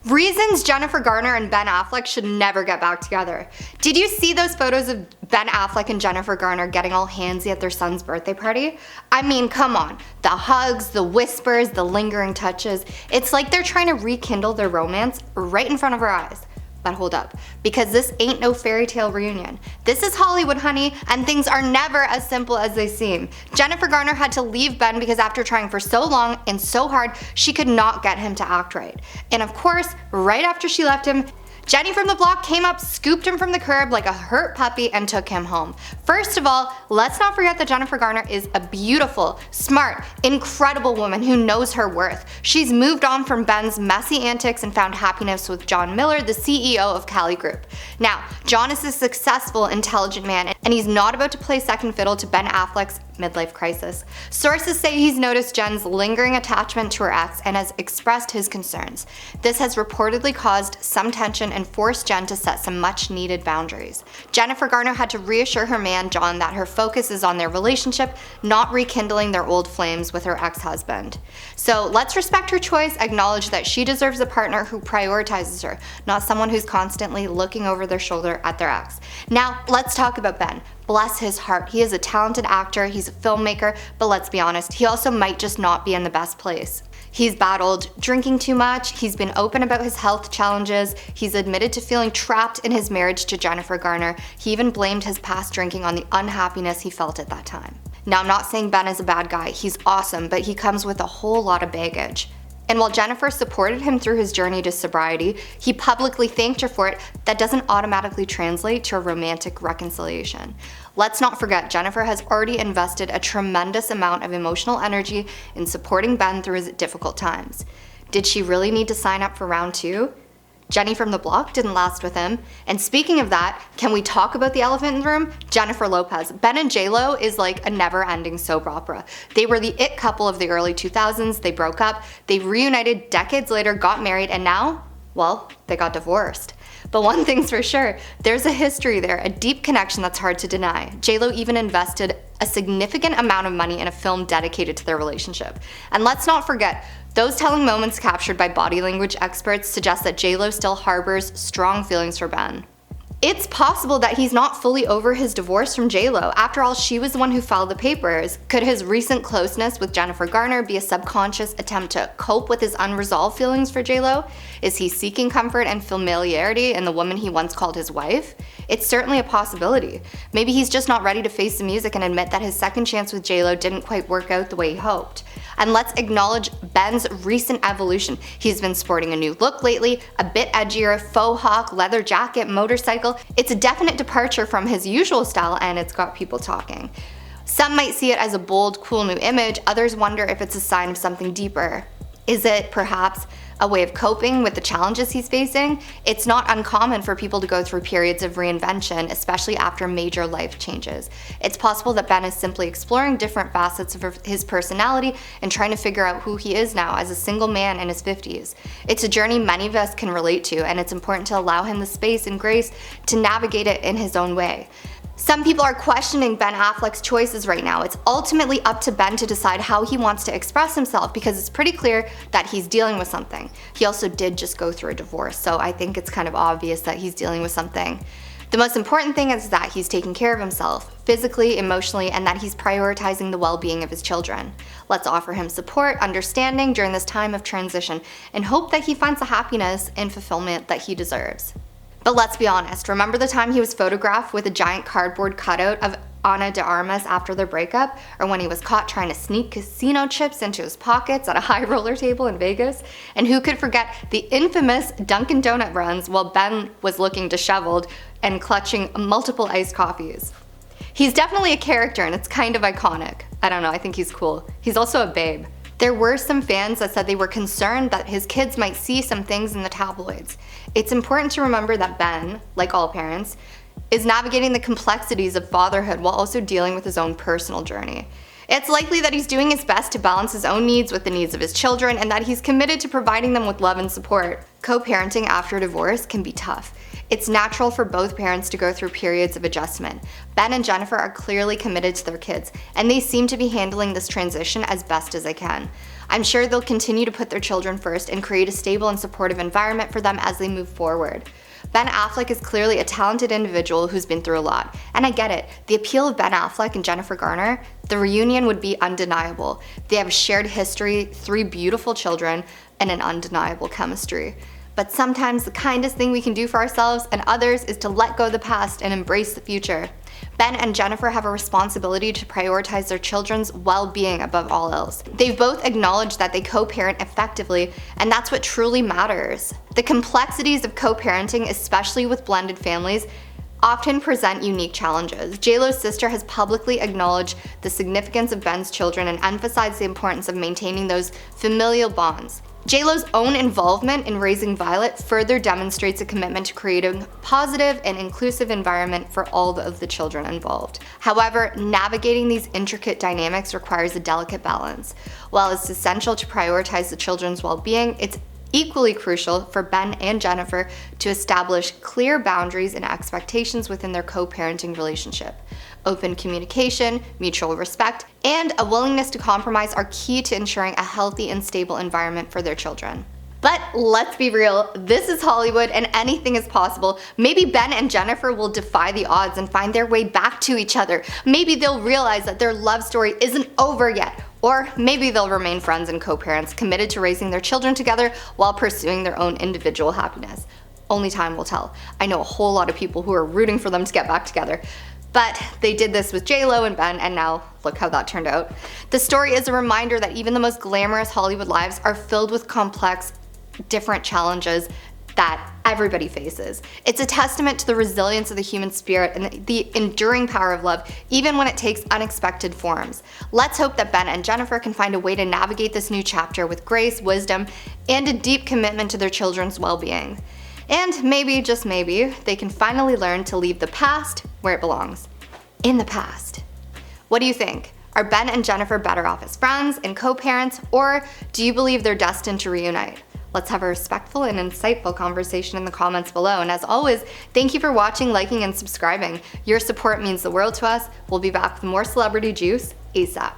Reasons Jennifer Garner and Ben Affleck should never get back together. Did you see those photos of Ben Affleck and Jennifer Garner getting all handsy at their son's birthday party? I mean, come on. The hugs, the whispers, the lingering touches. It's like they're trying to rekindle their romance right in front of our eyes. But hold up, because this ain't no fairy tale reunion. This is Hollywood, honey, and things are never as simple as they seem. Jennifer Garner had to leave Ben because after trying for so long and so hard, she could not get him to act right. And of course, right after she left him, Jenny from the block came up, scooped him from the curb like a hurt puppy, and took him home. First of all, let's not forget that Jennifer Garner is a beautiful, smart, incredible woman who knows her worth. She's moved on from Ben's messy antics and found happiness with John Miller, the CEO of Cali Group. Now, John is a successful, intelligent man, and he's not about to play second fiddle to Ben Affleck's midlife crisis. Sources say he's noticed Jen's lingering attachment to her ex and has expressed his concerns. This has reportedly caused some tension and forced Jen to set some much needed boundaries. Jennifer Garner had to reassure her man John that her focus is on their relationship, not rekindling their old flames with her ex-husband. So let's respect her choice, acknowledge that she deserves a partner who prioritizes her, not someone who's constantly looking over their shoulder at their ex. Now, let's talk about Ben. Bless his heart, he is a talented actor, he's a filmmaker, but let's be honest, he also might just not be in the best place. He's battled drinking too much, he's been open about his health challenges, he's admitted to feeling trapped in his marriage to Jennifer Garner, he even blamed his past drinking on the unhappiness he felt at that time. Now, I'm not saying Ben is a bad guy, he's awesome, but he comes with a whole lot of baggage. And while Jennifer supported him through his journey to sobriety, he publicly thanked her for it. That doesn't automatically translate to a romantic reconciliation. Let's not forget, Jennifer has already invested a tremendous amount of emotional energy in supporting Ben through his difficult times. Did she really need to sign up for round 2? Jenny from the block didn't last with him. And speaking of that, can we talk about the elephant in the room? Jennifer Lopez. Ben and J-Lo is like a never-ending soap opera. They were the it couple of the early 2000s, they broke up, they reunited decades later, got married, and now, well, they got divorced. But one thing's for sure, there's a history there, a deep connection that's hard to deny. J-Lo even invested a significant amount of money in a film dedicated to their relationship. And let's not forget, those telling moments captured by body language experts suggest that J-Lo still harbors strong feelings for Ben. It's possible that he's not fully over his divorce from J-Lo. After all, she was the one who filed the papers. Could his recent closeness with Jennifer Garner be a subconscious attempt to cope with his unresolved feelings for J-Lo? Is he seeking comfort and familiarity in the woman he once called his wife? It's certainly a possibility. Maybe he's just not ready to face the music and admit that his second chance with J-Lo didn't quite work out the way he hoped. And let's acknowledge Ben's recent evolution. He's been sporting a new look lately, a bit edgier, faux hawk, leather jacket, motorcycle. It's a definite departure from his usual style, and it's got people talking. Some might see it as a bold, cool new image, others wonder if it's a sign of something deeper. Is it perhaps a way of coping with the challenges he's facing? It's not uncommon for people to go through periods of reinvention, especially after major life changes. It's possible that Ben is simply exploring different facets of his personality and trying to figure out who he is now as a single man in his 50s. It's a journey many of us can relate to, and it's important to allow him the space and grace to navigate it in his own way. Some people are questioning Ben Affleck's choices right now. It's ultimately up to Ben to decide how he wants to express himself because it's pretty clear that he's dealing with something. He also did just go through a divorce, so I think it's kind of obvious that he's dealing with something. The most important thing is that he's taking care of himself, physically, emotionally, and that he's prioritizing the well-being of his children. Let's offer him support, understanding during this time of transition, and hope that he finds the happiness and fulfillment that he deserves. But let's be honest, remember the time he was photographed with a giant cardboard cutout of Ana de Armas after their breakup? Or when he was caught trying to sneak casino chips into his pockets at a high roller table in Vegas? And who could forget the infamous Dunkin' Donut runs while Ben was looking disheveled and clutching multiple iced coffees? He's definitely a character and it's kind of iconic. I don't know, I think he's cool. He's also a babe. There were some fans that said they were concerned that his kids might see some things in the tabloids. It's important to remember that Ben, like all parents, is navigating the complexities of fatherhood while also dealing with his own personal journey. It's likely that he's doing his best to balance his own needs with the needs of his children and that he's committed to providing them with love and support. Co-parenting after divorce can be tough. It's natural for both parents to go through periods of adjustment. Ben and Jennifer are clearly committed to their kids, and they seem to be handling this transition as best as they can. I'm sure they'll continue to put their children first and create a stable and supportive environment for them as they move forward. Ben Affleck is clearly a talented individual who's been through a lot, and I get it. The appeal of Ben Affleck and Jennifer Garner, the reunion would be undeniable. They have a shared history, 3 beautiful children, and an undeniable chemistry. But sometimes the kindest thing we can do for ourselves and others is to let go of the past and embrace the future. Ben and Jennifer have a responsibility to prioritize their children's well-being above all else. They've both acknowledged that they co-parent effectively, and that's what truly matters. The complexities of co-parenting, especially with blended families, often present unique challenges. J-Lo's sister has publicly acknowledged the significance of Ben's children and emphasized the importance of maintaining those familial bonds. J-Lo's own involvement in raising Violet further demonstrates a commitment to creating a positive and inclusive environment for all of the children involved. However, navigating these intricate dynamics requires a delicate balance. While it's essential to prioritize the children's well-being, it's equally crucial for Ben and Jennifer to establish clear boundaries and expectations within their co-parenting relationship. Open communication, mutual respect, and a willingness to compromise are key to ensuring a healthy and stable environment for their children. But let's be real, this is Hollywood and anything is possible. Maybe Ben and Jennifer will defy the odds and find their way back to each other. Maybe they'll realize that their love story isn't over yet. Or maybe they'll remain friends and co-parents committed to raising their children together while pursuing their own individual happiness. Only time will tell. I know a whole lot of people who are rooting for them to get back together. But they did this with J-Lo and Ben, and now look how that turned out. The story is a reminder that even the most glamorous Hollywood lives are filled with complex, different challenges that everybody faces. It's a testament to the resilience of the human spirit and the enduring power of love, even when it takes unexpected forms. Let's hope that Ben and Jennifer can find a way to navigate this new chapter with grace, wisdom, and a deep commitment to their children's well-being. And maybe, just maybe, they can finally learn to leave the past where it belongs. In the past. What do you think? Are Ben and Jennifer better off as friends and co-parents, or do you believe they're destined to reunite? Let's have a respectful and insightful conversation in the comments below. And as always, thank you for watching, liking, and subscribing. Your support means the world to us. We'll be back with more celebrity juice ASAP.